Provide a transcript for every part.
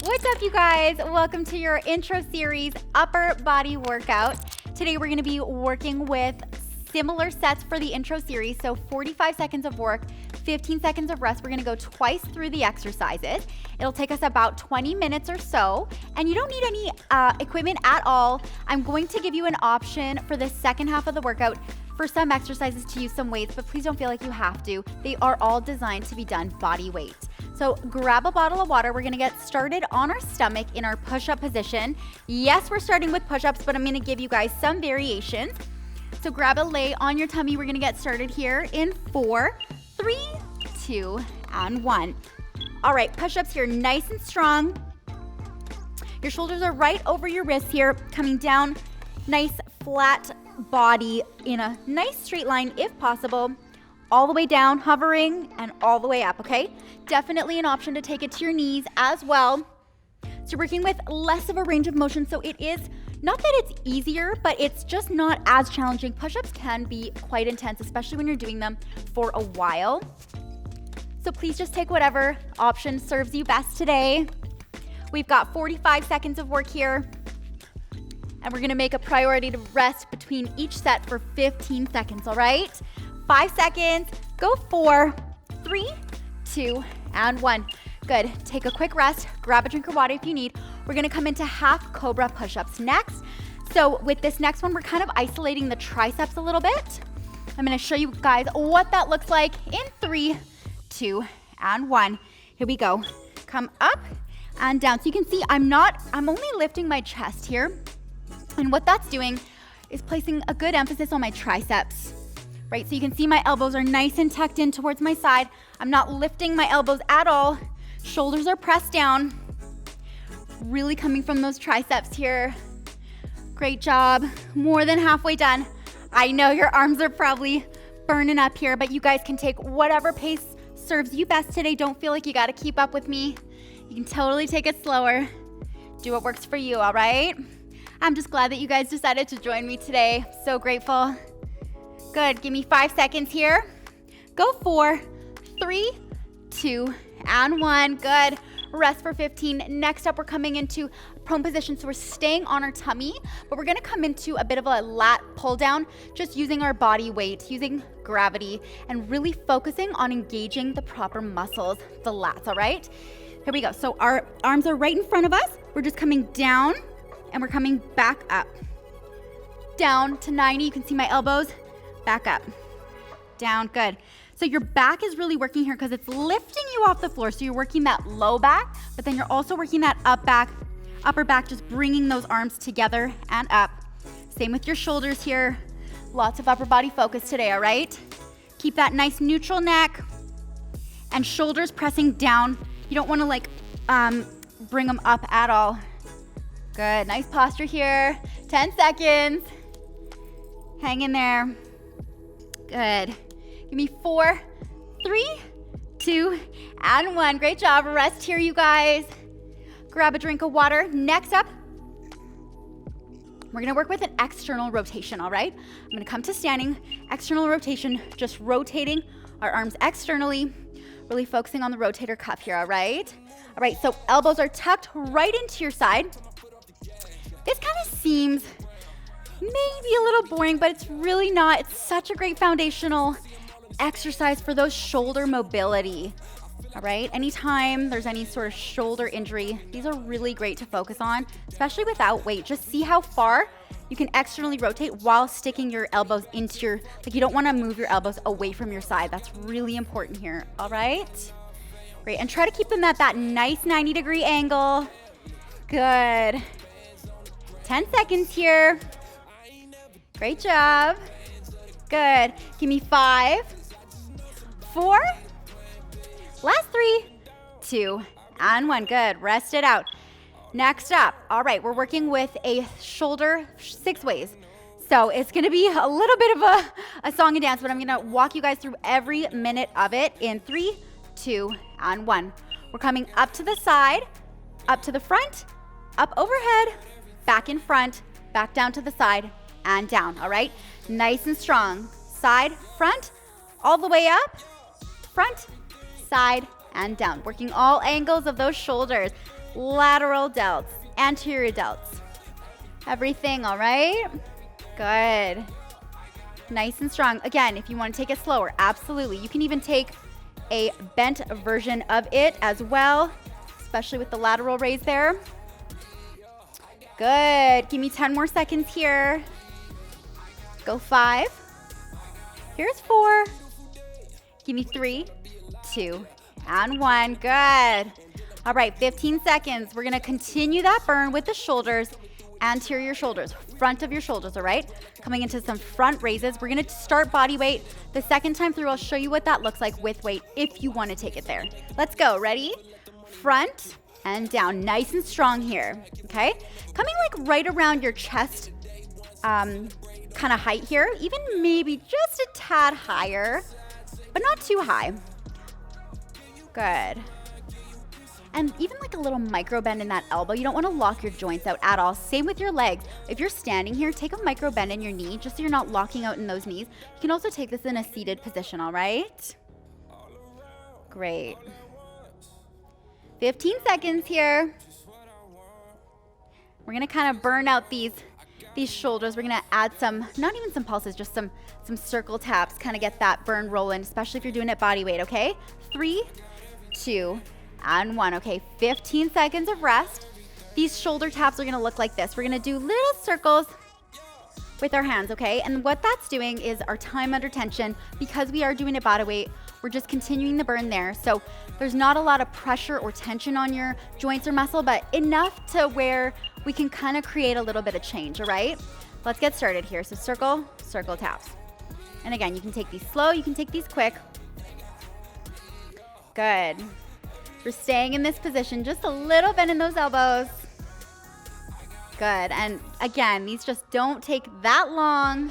What's up, you guys? Welcome to your intro series upper body workout. Today we're going to be working with similar sets for the intro series. So 45 seconds of work, 15 seconds of rest. We're going to go twice through the exercises. It'll take us about 20 minutes or so, and you don't need any equipment at all. I'm going to give you an option for the second half of the workout for some exercises to use some weights, but please don't feel like you have to. They are all designed to be done body weight. So grab a bottle of water. We're gonna get started on our stomach in our push-up position. Yes, we're starting with push-ups, but I'm gonna give you guys some variations. So grab a lay on your tummy. We're gonna get started here in 4, 3, 2, and 1. All right, push-ups here, nice and strong. Your shoulders are right over your wrists here, coming down, nice flat body in a nice straight line if possible. All the way down, hovering, and all the way up, okay? Definitely an option to take it to your knees as well. So you're working with less of a range of motion, so it is not that it's easier, but it's just not as challenging. Push-ups can be quite intense, especially when you're doing them for a while. So please just take whatever option serves you best today. We've got 45 seconds of work here, and we're gonna make a priority to rest between each set for 15 seconds, all right? 5 seconds, go 4, 3, 2, and 1. Good, take a quick rest, grab a drink of water if you need. We're gonna come into half cobra push-ups next. So with this next one, we're kind of isolating the triceps a little bit. I'm gonna show you guys what that looks like in 3, 2, and 1. Here we go. Come up and down. So you can see I'm only lifting my chest here. And what that's doing is placing a good emphasis on my triceps. Right, so you can see my elbows are nice and tucked in towards my side. I'm not lifting my elbows at all. Shoulders are pressed down. Really coming from those triceps here. Great job. More than halfway done. I know your arms are probably burning up here, but you guys can take whatever pace serves you best today. Don't feel like you gotta keep up with me. You can totally take it slower. Do what works for you, all right? I'm just glad that you guys decided to join me today. So grateful. Good, give me 5 seconds here. Go 4, 3, 2, and 1. Good, rest for 15. Next up, we're coming into prone position. So we're staying on our tummy, but we're gonna come into a bit of a lat pull down, just using our body weight, using gravity, and really focusing on engaging the proper muscles, the lats, all right? Here we go. So our arms are right in front of us. We're just coming down, and we're coming back up. Down to 90, you can see my elbows. Back up, down, good. So your back is really working here because it's lifting you off the floor. So you're working that low back, but then you're also working that upper back, just bringing those arms together and up. Same with your shoulders here. Lots of upper body focus today, all right? Keep that nice neutral neck and shoulders pressing down. You don't wanna bring them up at all. Good, nice posture here. 10 seconds, hang in there. Good. Give me 4, 3, 2, and 1. Great job. Rest here, you guys. Grab a drink of water. Next up, we're gonna work with an external rotation, all right? I'm gonna come to standing, external rotation, just rotating our arms externally, really focusing on the rotator cuff here, all right? All right, so elbows are tucked right into your side. This kind of seems maybe a little boring, but it's really not. It's such a great foundational exercise for those shoulder mobility, all right? Anytime there's any sort of shoulder injury, these are really great to focus on, especially without weight. Just see how far you can externally rotate while sticking your elbows into your, you don't wanna move your elbows away from your side. That's really important here, all right? Great, and try to keep them at that nice 90-degree angle. Good. 10 seconds here. Great job. Good. Give me 5, 4, last 3, 2, and 1. Good. Rest it out. Next up, all right, we're working with a shoulder 6 ways. So it's gonna be a little bit of a song and dance, but I'm gonna walk you guys through every minute of it in 3, 2, and 1. We're coming up to the side, up to the front, up overhead, back in front, back down to the side, and down, all right? Nice and strong. Side, front, all the way up, front, side, and down. Working all angles of those shoulders. lateral delts, anterior delts. Everything all right? Good. Nice and strong. Again, if you want to take it slower, absolutely. You can even take a bent version of it as well, especially with the lateral raise there. Good. Give me 10 more seconds here. Go 5. Here's 4. Give me 3, 2, and 1. Good. All right, 15 seconds. We're going to continue that burn with the shoulders, anterior shoulders, front of your shoulders, all right? Coming into some front raises. We're going to start body weight. The second time through, I'll show you what that looks like with weight if you want to take it there. Let's go. Ready? Front and down. Nice and strong here, okay? Coming like right around your chest kind of height here, even maybe just a tad higher, but not too high. Good. And even like a little micro bend in that elbow. You don't want to lock your joints out at all. Same with your legs. If you're standing here, take a micro bend in your knee just so you're not locking out in those knees. You can also take this in a seated position, all right? Great. 15 seconds here. We're going to kind of burn out these shoulders. We're going to add some, not even some pulses, just some circle taps, kind of get that burn rolling, especially if you're doing it body weight, okay? 3, 2, and 1. Okay, 15 seconds of rest. These shoulder taps are going to look like this. We're going to do little circles with our hands, okay? And what that's doing is our time under tension. Because we are doing it body weight, we're just continuing the burn there. So there's not a lot of pressure or tension on your joints or muscle, but enough to where we can kind of create a little bit of change, all right? Let's get started here. So circle, circle taps. And again, you can take these slow, you can take these quick. Good. We're staying in this position, just a little bend in those elbows. Good. And again, these just don't take that long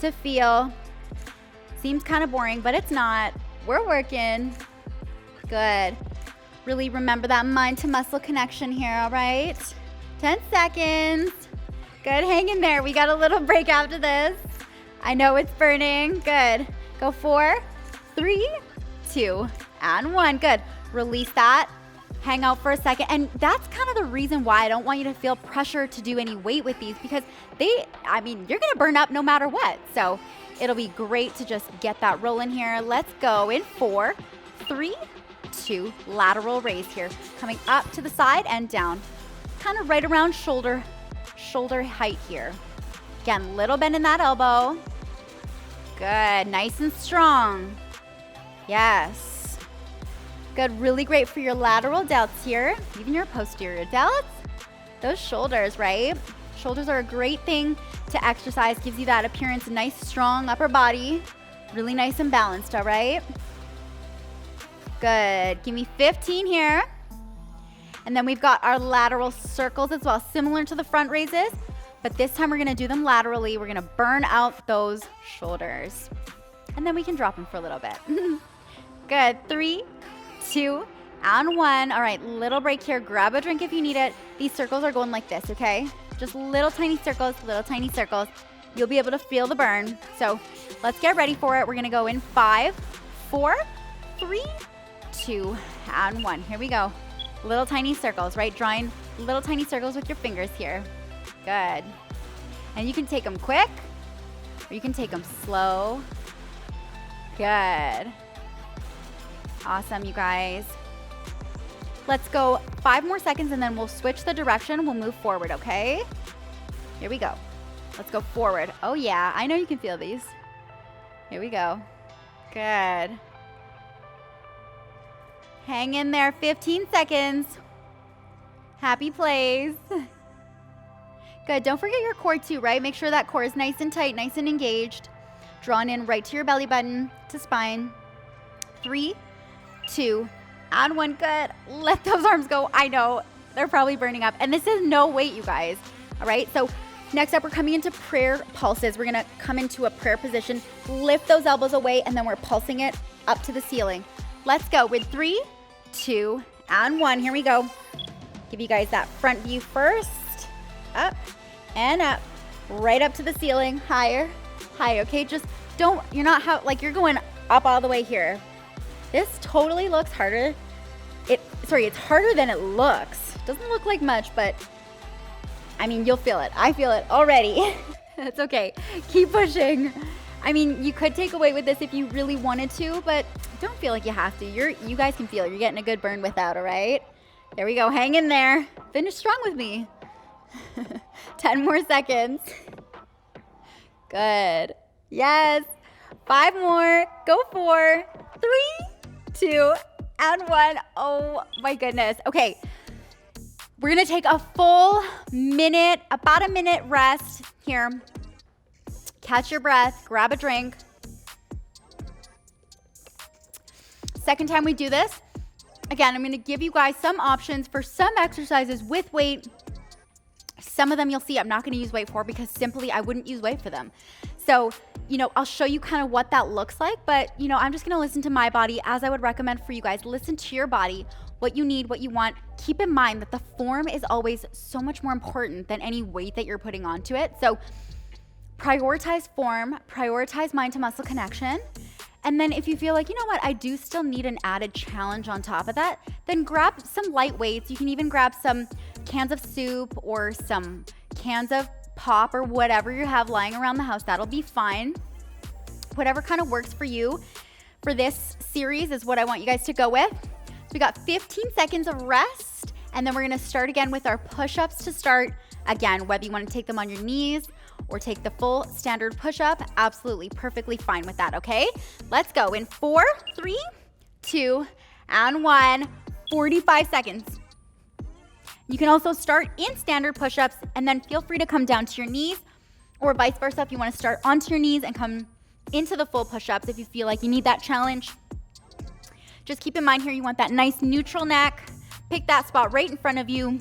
to feel. Seems kind of boring, but it's not. We're working. Good. Really remember that mind to muscle connection here, all right? 10 seconds. Good, hang in there. We got a little break after this. I know it's burning. Good. Go 4, 3, 2, and 1. Good. Release that. Hang out for a second. And that's kind of the reason why I don't want you to feel pressure to do any weight with these, because you're going to burn up no matter what. So it'll be great to just get that rolling here. Let's go in 4, 3, 2, lateral raise here. Coming up to the side and down. Kind of right around shoulder height here. Again, little bend in that elbow. Good, nice and strong. Yes. Good, really great for your lateral delts here, even your posterior delts. Those shoulders, right? Shoulders are a great thing to exercise. Gives you that appearance, nice, strong upper body. Really nice and balanced, all right? Good, give me 15 here. And then we've got our lateral circles as well, similar to the front raises, but this time we're gonna do them laterally. We're gonna burn out those shoulders. And then we can drop them for a little bit. Good, 3, 2, and 1. All right, little break here. Grab a drink if you need it. These circles are going like this, okay? Just little tiny circles, little tiny circles. You'll be able to feel the burn. So let's get ready for it. We're gonna go in 5, 4, 3, 2, and 1. Here we go. Little tiny circles, right? Drawing little tiny circles with your fingers here. Good. And you can take them quick, or you can take them slow. Good. Awesome, you guys. Let's go 5 more seconds and then we'll switch the direction. We'll move forward, okay? Here we go. Let's go forward. Oh yeah, I know you can feel these. Here we go. Good. Hang in there, 15 seconds. Happy plays. Good, don't forget your core too, right? Make sure that core is nice and tight, nice and engaged. Drawn in right to your belly button, to spine. 3, 2, and 1. Good. Let those arms go. I know, they're probably burning up. And this is no weight, you guys. All right, so next up, we're coming into prayer pulses. We're gonna come into a prayer position, lift those elbows away, and then we're pulsing it up to the ceiling. Let's go with 3, 2, and 1. Here we go. Give you guys that front view first. Up and up. Right up to the ceiling. Higher, higher. Okay, just don't, you're not like you're going up all the way here. This totally looks harder. It sorry, it's harder than it looks. Doesn't look like much, but I mean, you'll feel it. I feel it already. It's okay. Keep pushing. I mean, you could take a weight with this if you really wanted to, but don't feel like you have to. You guys can feel it. You're getting a good burn without, all right? There we go. Hang in there. Finish strong with me. 10 more seconds. Good. Yes. 5 more. Go 4, 3, 2, and 1. Oh my goodness. Okay. We're going to take a full minute, about a minute rest here. Catch your breath, grab a drink. Second time we do this, again, I'm gonna give you guys some options for some exercises with weight. Some of them you'll see I'm not gonna use weight for because simply I wouldn't use weight for them. So, I'll show you kind of what that looks like, but, I'm just gonna listen to my body as I would recommend for you guys. Listen to your body, what you need, what you want. Keep in mind that the form is always so much more important than any weight that you're putting onto it. So, prioritize form, prioritize mind to muscle connection. And then if you feel like, I do still need an added challenge on top of that, then grab some light weights. You can even grab some cans of soup or some cans of pop or whatever you have lying around the house. That'll be fine. Whatever kind of works for you for this series is what I want you guys to go with. So we got 15 seconds of rest, and then we're gonna start again with our push-ups to start. Again, whether you wanna take them on your knees or take the full standard push-up, absolutely perfectly fine with that, okay? Let's go in 4, 3, 2, and 1, 45 seconds. You can also start in standard push-ups and then feel free to come down to your knees, or vice versa if you wanna start onto your knees and come into the full push-ups if you feel like you need that challenge. Just keep in mind here, you want that nice neutral neck. Pick that spot right in front of you.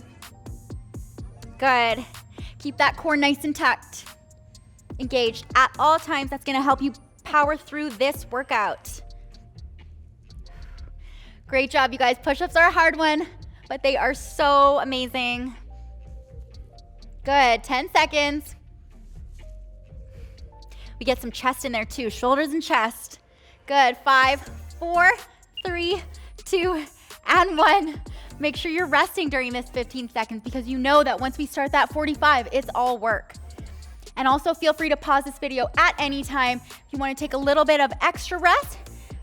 Good. Keep that core nice and tucked, engaged at all times. That's gonna help you power through this workout. Great job, you guys. Push-ups are a hard one, but they are so amazing. Good, 10 seconds. We get some chest in there too, shoulders and chest. Good, 5, 4, 3, 2, and 1. Make sure you're resting during this 15 seconds because you know that once we start that 45, it's all work. And also feel free to pause this video at any time. If you want to take a little bit of extra rest,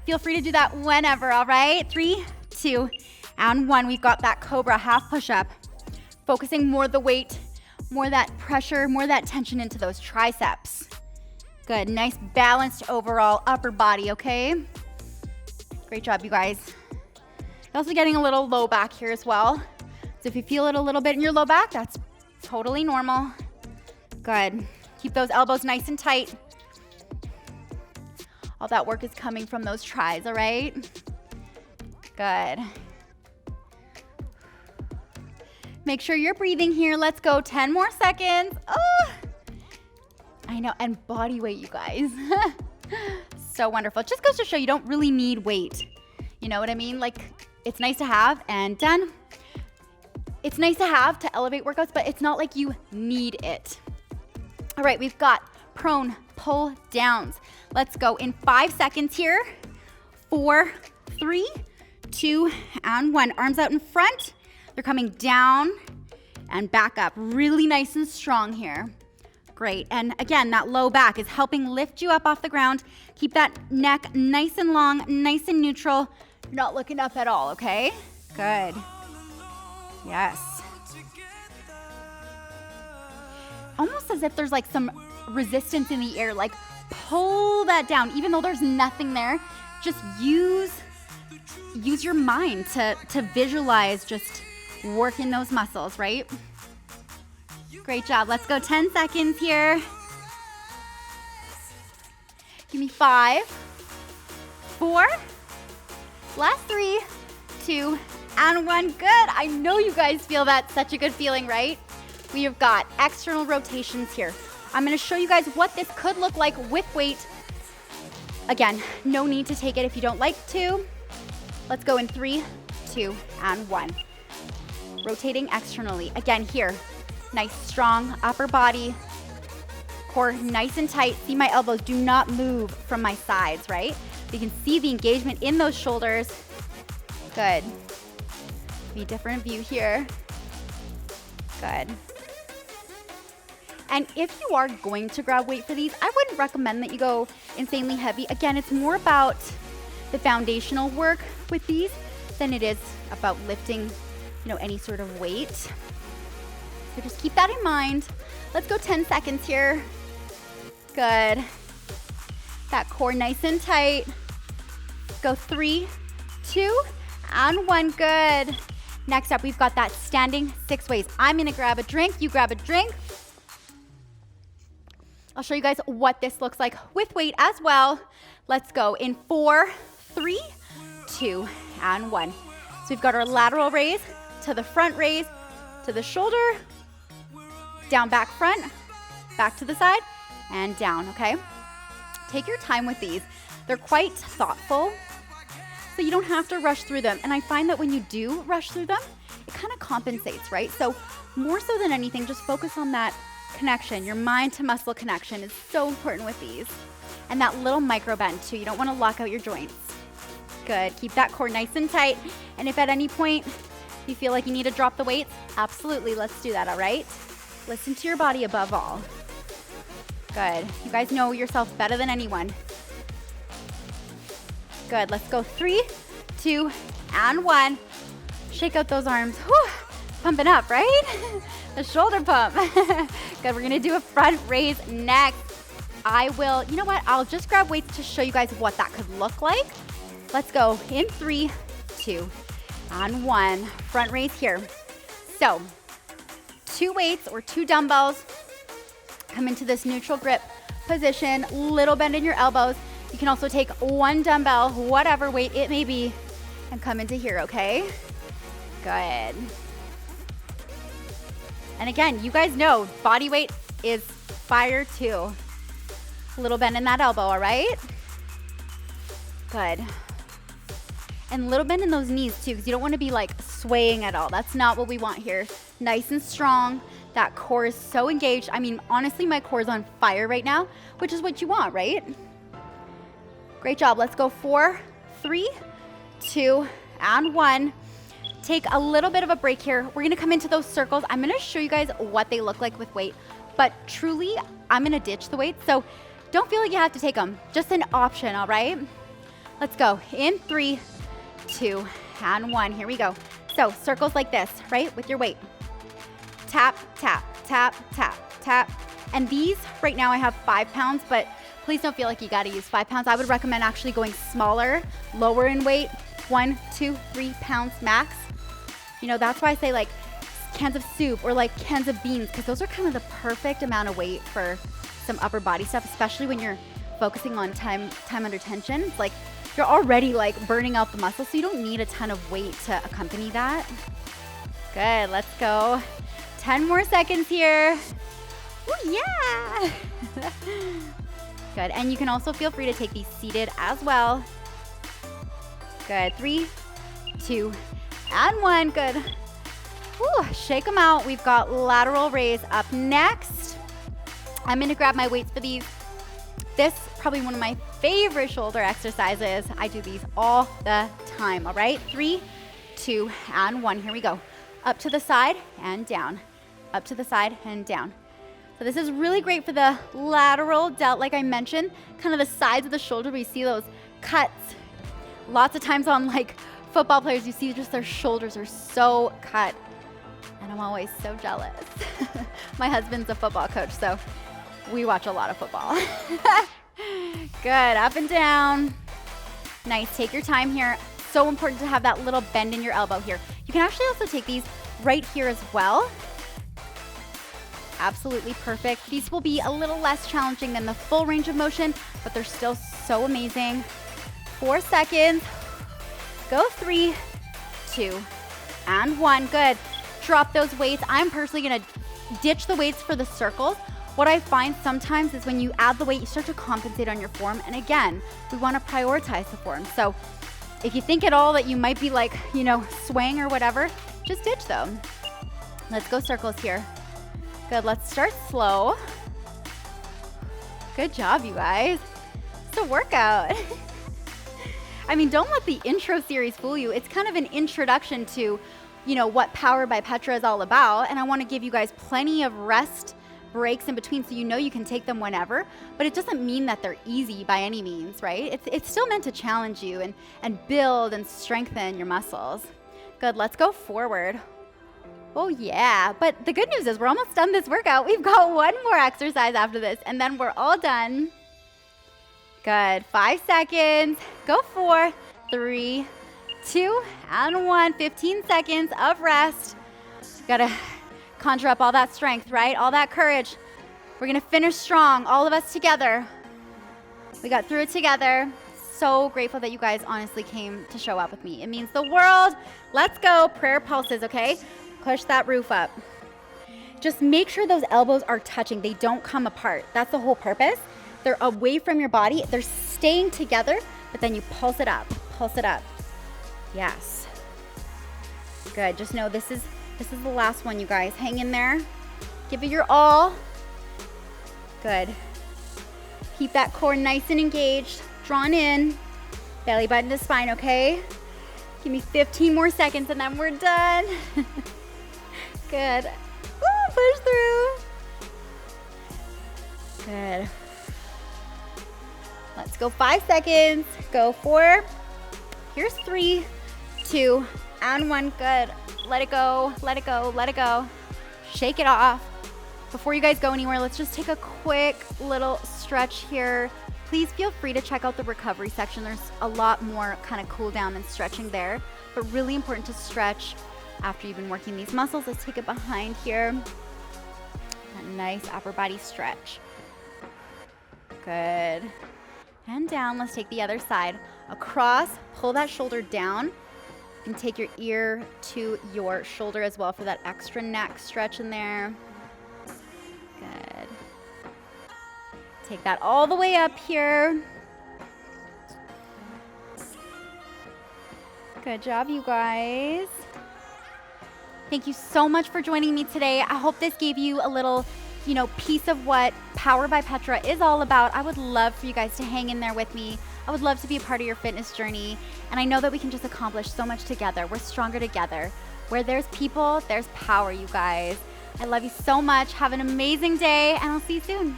feel free to do that whenever, all right? 3, 2, and 1. We've got that Cobra half push-up. Focusing more the weight, more that pressure, more that tension into those triceps. Good, nice balanced overall upper body, okay? Great job, you guys. You're also getting a little low back here as well. So if you feel it a little bit in your low back, that's totally normal. Good. Keep those elbows nice and tight. All that work is coming from those tries, all right? Good. Make sure you're breathing here. Let's go. 10 more seconds. Oh, I know. And body weight, you guys. So wonderful. It just goes to show you don't really need weight. You know what I mean? Like, it's nice to have and done. It's nice to have to elevate workouts, but it's not like you need it. All right, we've got prone pull downs. Let's go in 5 seconds here. 4, 3, 2, and 1. Arms out in front. They're coming down and back up. Really nice and strong here. Great. And again, that low back is helping lift you up off the ground. Keep that neck nice and long, nice and neutral. You're not looking up at all, okay? Good. Yes. Almost as if there's like some resistance in the air, like pull that down, even though there's nothing there. Just use your mind to visualize just working those muscles, right? Great job. Let's go 10 seconds here. Give me 5, 4, last 3, 2, and 1. Good. I know you guys feel that. Such a good feeling, right? We have got external rotations here. I'm going to show you guys what this could look like with weight. Again, no need to take it if you don't like to. Let's go in 3, 2, and 1. Rotating externally. Again, here, nice strong upper body, core nice and tight. See my elbows do not move from my sides, right? You can see the engagement in those shoulders. Good. Give me a different view here. Good. And if you are going to grab weight for these, I wouldn't recommend that you go insanely heavy. Again, it's more about the foundational work with these than it is about lifting, any sort of weight. So just keep that in mind. Let's go 10 seconds here. Good. That core nice and tight. Go 3, 2, and 1. Good. Next up, we've got that standing 6 ways. I'm gonna grab a drink, you grab a drink. I'll show you guys what this looks like with weight as well. Let's go in 4, 3, 2, and 1. So we've got our lateral raise to the front raise, to the shoulder, down, back, front, back to the side, and down, okay? Take your time with these. They're quite thoughtful, so you don't have to rush through them. And I find that when you do rush through them, it kind of compensates, right? So more so than anything, just focus on that connection. Your mind to muscle connection is so important with these. And that little micro bend too. You don't want to lock out your joints. Good. Keep that core nice and tight. And if at any point you feel like you need to drop the weights, absolutely, let's do that, all right? Listen to your body above all. Good. You guys know yourself better than anyone. Good. Let's go 3, 2, and 1. Shake out those arms. Whew. Pumping up, right? The shoulder pump. Good. We're going to do a front raise next. I'll just grab weights to show you guys what that could look like. Let's go in 3, 2, and 1. Front raise here. So 2 weights or 2 dumbbells. Come into this neutral grip position, little bend in your elbows. You can also take 1 dumbbell, whatever weight it may be, and come into here, okay? Good. And again, you guys know body weight is fire too. A little bend in that elbow, all right? Good. And a little bend in those knees too, because you don't want to be like swaying at all. That's not what we want here. Nice and strong. That core is so engaged. I mean, honestly, my core is on fire right now, which is what you want, right? Great job. Let's go 4, 3, 2, and 1. Take a little bit of a break here. We're gonna come into those circles. I'm gonna show you guys what they look like with weight, but truly, I'm gonna ditch the weight, so don't feel like you have to take them. Just an option, all right? Let's go. In 3, 2, and 1. Here we go. So circles like this, right, with your weight. Tap, tap, tap, tap, tap. And these, right now I have 5 pounds, but please don't feel like you gotta use 5 pounds. I would recommend actually going smaller, lower in weight, 1, 2, 3 pounds max. That's why I say like cans of soup or like cans of beans, because those are kind of the perfect amount of weight for some upper body stuff, especially when you're focusing on time under tension. It's like you're already like burning out the muscle, so you don't need a ton of weight to accompany that. Good, let's go. 10 more seconds here. Ooh, yeah. Good, and you can also feel free to take these seated as well. Good, 3, 2, and 1, good. Whew, shake them out. We've got lateral raise up next. I'm gonna grab my weights for these. This is probably one of my favorite shoulder exercises. I do these all the time, all right? 3, 2, and 1, here we go. Up to the side and down. Up to the side and down. So this is really great for the lateral delt, like I mentioned, kind of the sides of the shoulder where you see those cuts. Lots of times on like football players, you see just their shoulders are so cut. And I'm always so jealous. My husband's a football coach, so we watch a lot of football. Good, up and down. Nice, take your time here. So important to have that little bend in your elbow here. You can actually also take these right here as well. Absolutely perfect. These will be a little less challenging than the full range of motion, but they're still so amazing. 4 seconds. Go 3, 2, and 1. Good. Drop those weights. I'm personally gonna ditch the weights for the circles. What I find sometimes is when you add the weight, you start to compensate on your form. And again, we wanna prioritize the form. So if you think at all that you might be like, swaying or whatever, just ditch them. Let's go circles here. Good, let's start slow. Good job, you guys. It's a workout. I mean, don't let the intro series fool you. It's kind of an introduction to what Power by Petra is all about. And I want to give you guys plenty of rest breaks in between so you can take them whenever, but it doesn't mean that they're easy by any means, right? It's still meant to challenge you and build and strengthen your muscles. Good, let's go forward. Oh yeah, but the good news is we're almost done this workout. We've got one more exercise after this and then we're all done. Good, 5 seconds, go 4, 3, 2, and 1, 15 seconds of rest. Gotta conjure up all that strength, right? All that courage. We're gonna finish strong, all of us together. We got through it together. So grateful that you guys honestly came to show up with me. It means the world. Let's go, prayer pulses, okay? Push that roof up. Just make sure those elbows are touching. They don't come apart. That's the whole purpose. They're away from your body. They're staying together, but then you pulse it up. Pulse it up. Yes. Good. Just know this is the last one, you guys. Hang in there. Give it your all. Good. Keep that core nice and engaged. Drawn in. Belly button to spine, okay? Give me 15 more seconds and then we're done. Good. Ooh, push through. Good. Let's go 5 seconds. Go 4. Here's 3, 2, and 1. Good. Let it go. Let it go. Let it go. Shake it off. Before you guys go anywhere, let's just take a quick little stretch here. Please feel free to check out the recovery section. There's a lot more kind of cool down and stretching there, but really important to stretch after you've been working these muscles. Let's take it behind here. A nice upper body stretch. Good. And down. Let's take the other side. Across, pull that shoulder down and take your ear to your shoulder as well for that extra neck stretch in there. Good. Take that all the way up here. Good job, you guys. Thank you so much for joining me today. I hope this gave you a little, piece of what Power by Petra is all about. I would love for you guys to hang in there with me. I would love to be a part of your fitness journey. And I know that we can just accomplish so much together. We're stronger together. Where there's people, there's power, you guys. I love you so much. Have an amazing day, and I'll see you soon.